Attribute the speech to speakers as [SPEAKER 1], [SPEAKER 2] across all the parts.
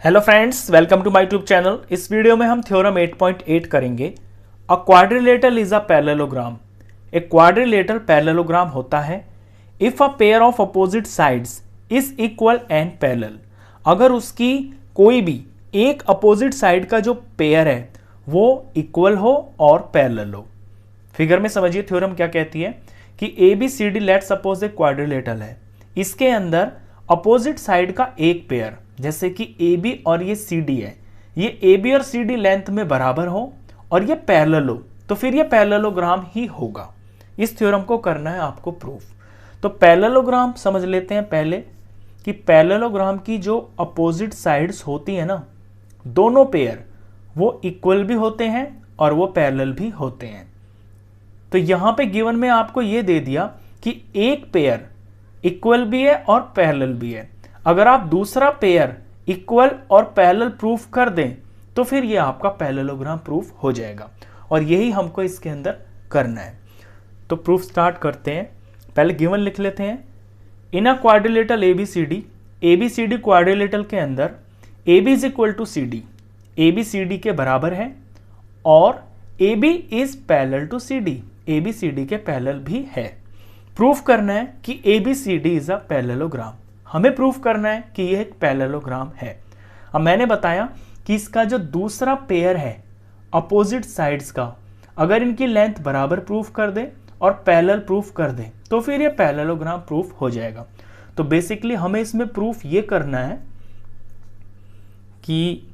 [SPEAKER 1] Hello friends, welcome to my YouTube channel. इस video में हम थ्योरम 8.8 करेंगे। A quadrilateral is a parallelogram. एक क्वाड्रिलेटरल पैरेललोग्राम होता है if a pair of opposite sides is equal and parallel. अगर उसकी कोई भी एक अपोजिट साइड का जो पेयर है वो इक्वल हो और पैरेलल हो। फिगर में समझिए थ्योरम क्या कहती है कि A B C D let suppose a quadrilateral है। इसके अंदर अपोजिट साइड का एक पेयर जैसे कि ए बी और ये सी डी है, ये ए बी और सी डी लेंथ में बराबर हो और ये पैरेलल हो तो फिर ये पैरेललोग्राम ही होगा। इस थ्योरम को करना है आपको प्रूफ। तो पैरेललोग्राम समझ लेते हैं पहले कि पैरेललोग्राम की जो अपोजिट साइड्स होती है ना, दोनों पेयर वो इक्वल भी होते हैं और वो पैरेलल भी होते हैं। तो यहां पे गिवन में आपको ये दे दिया कि एक पेयर इक्वल भी है और पैरेलल भी है। अगर आप दूसरा पेयर इक्वल और पैरेलल प्रूफ कर दें तो फिर ये आपका पैरेललोग्राम प्रूफ हो जाएगा और यही हमको इसके अंदर करना है। तो प्रूफ स्टार्ट करते हैं। पहले गिवन लिख लेते हैं। In a quadrilateral A B C D quadrilateral के अंदर A B is equal to C D, A B C D के बराबर है और A B is parallel to C D, A B C D के पैरेलल भी है। प्रूफ करना है कि A B C D is a parallelogram. हमें प्रूफ करना है कि यह एक पैरेललोग्राम है। अब मैंने बताया कि इसका जो दूसरा पेयर है अपोजिट साइड्स का, अगर इनकी लेंथ बराबर प्रूफ कर दे और पैरेलल प्रूफ कर दे तो फिर ये पैरेललोग्राम प्रूफ हो जाएगा। तो बेसिकली हमें इसमें प्रूफ ये करना है कि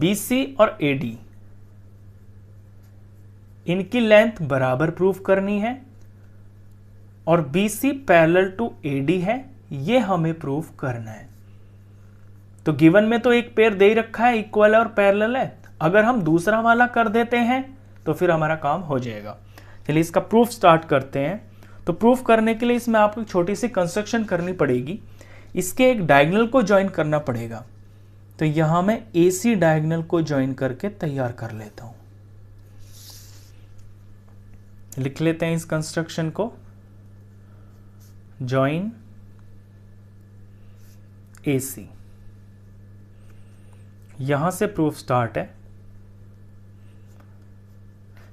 [SPEAKER 1] BC और AD इनकी लेंथ बराबर प्रूफ करनी है और BC पैरेलल टू AD है, ये हमें प्रूफ करना है। तो गिवन में तो एक पेयर दे ही रखा है, इक्वल और पैरेलल है। अगर हम दूसरा वाला कर देते हैं तो फिर हमारा काम हो जाएगा। चलिए इसका प्रूफ स्टार्ट करते हैं। तो प्रूफ करने के लिए इसमें आपको एक छोटी सी कंस्ट्रक्शन करनी पड़ेगी। इसके एक डायगोनल को ज्वाइन करना पड़ेगा। तो यहां मैं AC डायगोनल को ज्वाइन करके तैयार कर लेता हूं। लिख लेते हैं इस कंस्ट्रक्शन को, ज्वाइन AC। यहां से प्रूफ स्टार्ट है।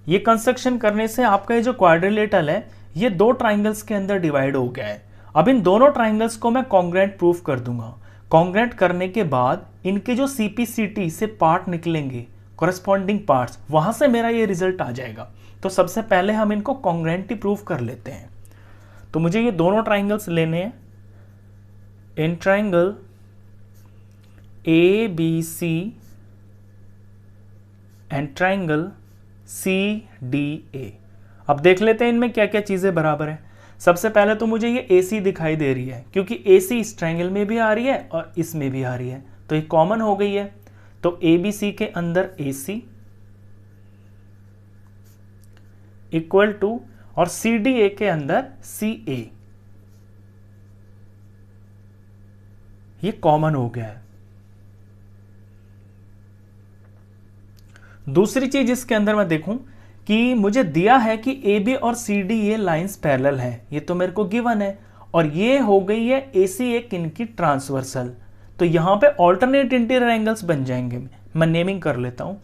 [SPEAKER 1] ये कंस्ट्रक्शन करने से आपका ये जो क्वाड्रिलेटरल है ये दो ट्राइंगल्स के अंदर डिवाइड हो गया है। अब इन दोनों ट्राइंगल्स को मैं कॉन्ग्रुएंट प्रूफ कर दूंगा। कॉन्ग्रुएंट करने के बाद इनके जो CPCT से पार्ट निकलेंगे, कॉरेस्पॉन्डिंग पार्ट्स, वहां से मेरा ये रिजल्ट आ जाएगा। तो सबसे पहले हम इनको कॉन्ग्रुएंट ही प्रूफ कर लेते हैं। तो मुझे ये दोनों ट्राइंगल्स लेने हैं। In triangle ABC and triangle CDA। अब देख लेते हैं इनमें क्या क्या चीजें बराबर है। सबसे पहले तो मुझे ये AC दिखाई दे रही है क्योंकि AC इस ट्राइंगल में भी आ रही है और इसमें भी आ रही है, तो ये कॉमन हो गई है। तो ABC के अंदर AC इक्वल टू और CDA के अंदर CA, ये कॉमन हो गया है। दूसरी चीज इसके अंदर मैं देखूं कि मुझे दिया है कि AB और CD ये लाइंस पैरेलल है, ये तो मेरे को गिवन है, और ये हो गई है AC एक इनकी ट्रांसवर्सल। तो यहां पे ऑल्टरनेट इंटीरियर एंगल्स बन जाएंगे। मैं नेमिंग कर लेता हूं,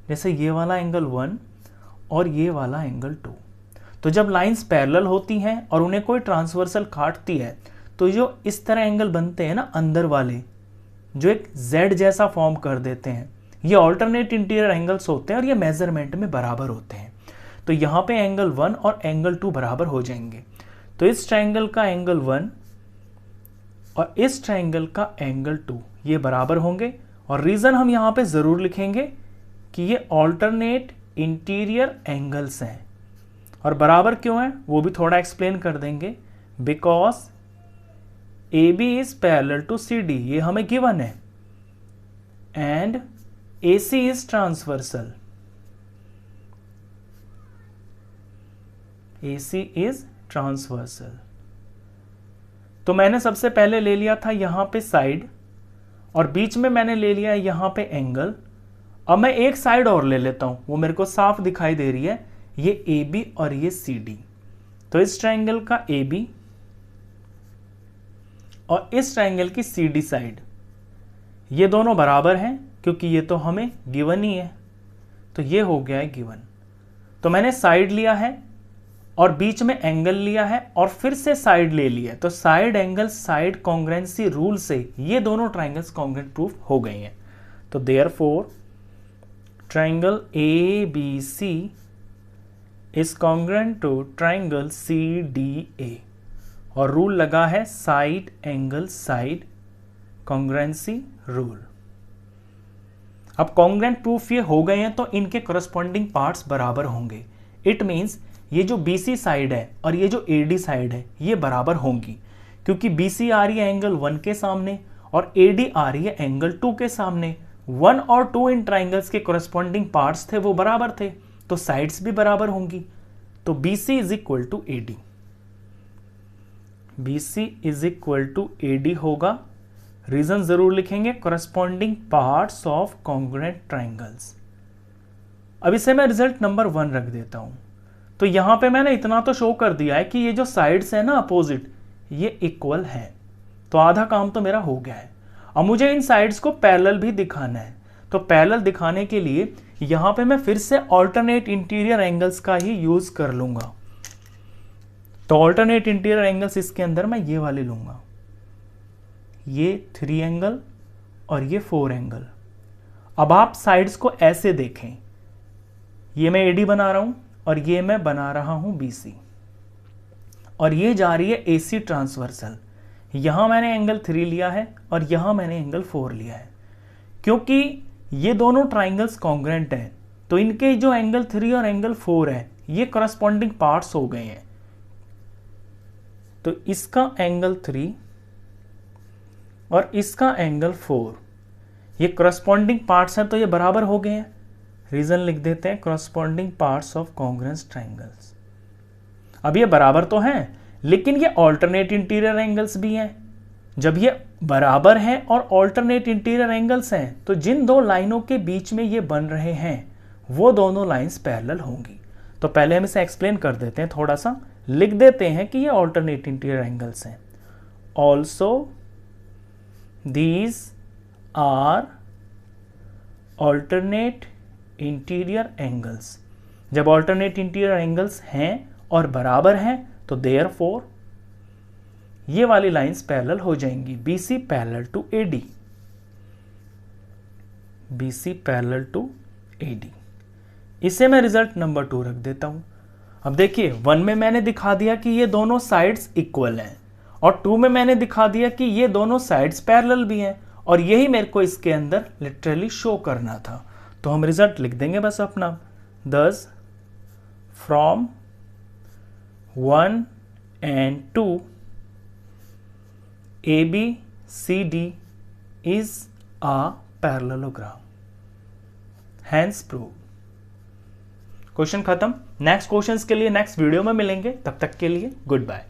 [SPEAKER 1] जैसे ये वाला एंगल 1 और ये वाला एंगल 2। तो जब लाइंस पैरेलल होती हैं और उन्हें कोई ट्रांसवर्सल काटती है तो जो इस तरह एंगल बनते हैं ना अंदर वाले, जो एक Z जैसा फॉर्म कर देते हैं, ये ऑल्टरनेट इंटीरियर एंगल्स होते हैं और ये मेजरमेंट में बराबर होते हैं। तो यहाँ पे एंगल 1 और एंगल 2 बराबर हो जाएंगे। तो इस ट्रायंगल का एंगल 1 और इस ट्रायंगल का एंगल 2 ये बराबर होंगे। और रीजन हम यहाँ पे जरूर लिखेंगे कि ये ऑल्टरनेट इंटीरियर एंगल्स हैं। और बराबर क्यों है वो भी थोड़ा एक्सप्लेन कर देंगे। Because AB is parallel to CD, ये हमें गिवन है, and AC is transversal, AC is transversal. तो मैंने सबसे पहले ले लिया था यहां पे साइड और बीच में मैंने ले लिया यहां पे एंगल। अब मैं एक साइड और ले लेता हूं, वो मेरे को साफ दिखाई दे रही है, ये AB और ये CD। तो इस ट्रायंगल का AB और इस ट्रायंगल की CD साइड ये दोनों बराबर हैं क्योंकि ये तो हमें गिवन ही है, तो ये हो गया है गिवन। तो मैंने साइड लिया है और बीच में एंगल लिया है और फिर से साइड ले लिया, तो side angle side congruency rule से ये दोनों ट्राइंगल्स कॉन्ग्रुएंट प्रूफ हो गए हैं। तो therefore triangle ABC is congruent to triangle CDA, और रूल लगा है side angle side congruency rule. अब कॉन्ग्रुएंट प्रूफ ये हो गए हैं तो इनके करस्पॉन्डिंग पार्ट्स बराबर होंगे। इट मींस ये जो BC साइड है और ये जो AD साइड है ये बराबर होंगी, क्योंकि BC आ रही है एंगल 1 के सामने और AD आ रही है एंगल 2 के सामने। 1 और 2 इन ट्राइंगल्स के करस्पॉन्डिंग पार्ट्स थे, वो बराबर थे, तो साइड्स भी बराबर होंगी। तो BC is equal to AD, BC is equal to AD होगा। रीजन जरूर लिखेंगे, corresponding parts of congruent triangles. अब इसे मैं रिजल्ट नंबर 1 रख देता हूं। तो यहां पे मैंने इतना तो शो कर दिया है कि ये जो साइड्स है ना अपोजिट, ये इक्वल है, तो आधा काम तो मेरा हो गया है। अब मुझे इन साइड्स को पैरेलल भी दिखाना है, तो पैरेलल दिखाने के लिए यहां पे मैं फिर से ऑल्टरनेट इंटीरियर एंगल्स का ही यूज कर लूंगा। तो ऑल्टरनेट इंटीरियर एंगल्स इसके अंदर मैं ये वाले लूंगा, ये 3 एंगल और ये 4 एंगल। अब आप साइड्स को ऐसे देखें, ये मैं AD बना रहा हूं और ये मैं बना रहा हूं BC, और ये जा रही है AC ट्रांसवर्सल। यहां मैंने एंगल 3 लिया है और यहां मैंने एंगल 4 लिया है। क्योंकि ये दोनों ट्राइंगल्स कॉन्ग्रुएंट हैं, तो इनके जो एंगल 3 और एंगल 4 है ये करस्पॉन्डिंग पार्ट्स हो गए हैं। तो इसका एंगल 3 और इसका एंगल 4 ये करस्पॉन्डिंग पार्ट्स हैं, तो ये बराबर हो गए हैं। रीजन लिख देते हैं, corresponding parts of congruent triangles. अब ये बराबर तो हैं, लेकिन ये ऑल्टरनेट इंटीरियर एंगल्स भी हैं। जब ये बराबर हैं और ऑल्टरनेट इंटीरियर एंगल्स हैं, तो जिन दो लाइनों के बीच में ये बन रहे हैं वो दोनों लाइंस पैरेलल होंगी। तो पहले हम इसे एक्सप्लेन कर देते हैं, थोड़ा सा लिख देते हैं कि ये ऑल्टरनेट इंटीरियर एंगल्स हैं। Also these are alternate interior angles. जब ऑल्टरनेट इंटीरियर एंगल्स हैं और बराबर हैं, तो देयरफॉर ये वाली लाइंस पैरेलल हो जाएंगी। BC parallel to AD, BC parallel to AD। इसे मैं रिजल्ट नंबर 2 रख देता हूं। अब देखिए 1 में मैंने दिखा दिया कि ये दोनों साइड्स इक्वल हैं, और 2 में मैंने दिखा दिया कि ये दोनों साइड्स पैरेलल भी हैं, और यही मेरे को इसके अंदर लिटरली शो करना था। तो हम रिजल्ट लिख देंगे बस अपना। दस from 1 and 2 ABCD is a parallelogram, hence proved। Question खत्म। नेक्स्ट क्वेश्चंस के लिए नेक्स्ट वीडियो में मिलेंगे, तब तक के लिए गुड बाय।